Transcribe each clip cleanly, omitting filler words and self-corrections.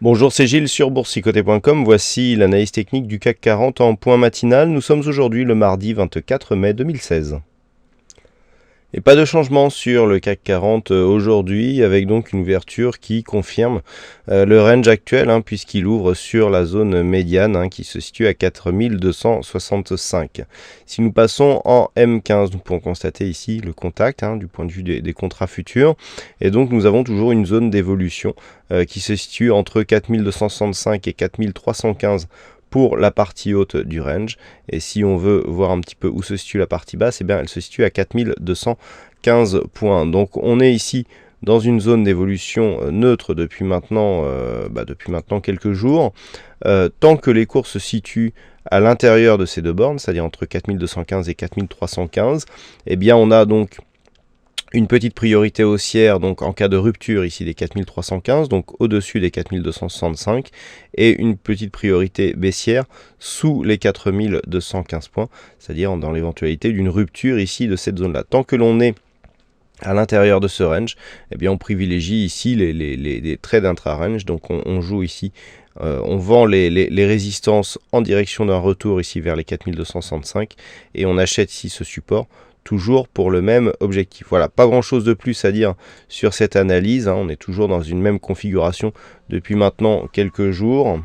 Bonjour, c'est Gilles sur boursicoté.com. Voici l'analyse technique du CAC 40 en point matinal. Nous sommes aujourd'hui le mardi 24 mai 2016. Et pas de changement sur le CAC 40 aujourd'hui, avec donc une ouverture qui confirme le range actuel, puisqu'il ouvre sur la zone médiane qui se situe à 4265. Si nous passons en M15, nous pouvons constater ici le contact du point de vue des contrats futurs. Et donc nous avons toujours une zone d'évolution qui se situe entre 4265 et 4315 pour la partie haute du range. Et si on veut voir un petit peu où se situe la partie basse, elle se situe à 4215 points. Donc on est ici dans une zone d'évolution neutre depuis maintenant quelques jours. Tant que les cours se situent à l'intérieur de ces deux bornes, c'est-à-dire entre 4215 et 4315, on a donc une petite priorité haussière donc en cas de rupture ici des 4315, donc au-dessus des 4265, et une petite priorité baissière sous les 4215 points, c'est-à-dire dans l'éventualité d'une rupture ici de cette zone-là. Tant que l'on est à l'intérieur de ce range, on privilégie ici les trades intra-range, donc on joue ici, on vend les résistances en direction d'un retour ici vers les 4265, et on achète ici ce support, toujours pour le même objectif. Voilà, pas grand chose de plus à dire sur cette analyse, on est toujours dans une même configuration depuis maintenant quelques jours.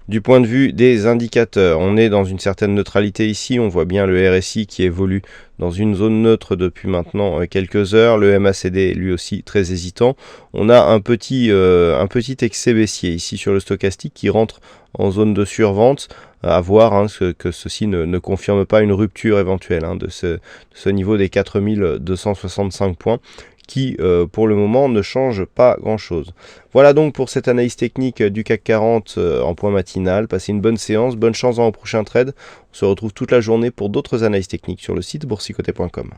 Du point de vue des indicateurs, on est dans une certaine neutralité ici, on voit bien le RSI qui évolue dans une zone neutre depuis maintenant quelques heures, le MACD lui aussi très hésitant. On a un petit excès baissier ici sur le stochastique qui rentre en zone de survente, à voir que ceci ne confirme pas une rupture éventuelle de ce niveau des 4265 points qui pour le moment ne change pas grand chose. Voilà donc pour cette analyse technique du CAC 40 en point matinal. Passez une bonne séance, bonne chance dans vos prochains trades. On se retrouve toute la journée pour d'autres analyses techniques sur le site boursicoté.com.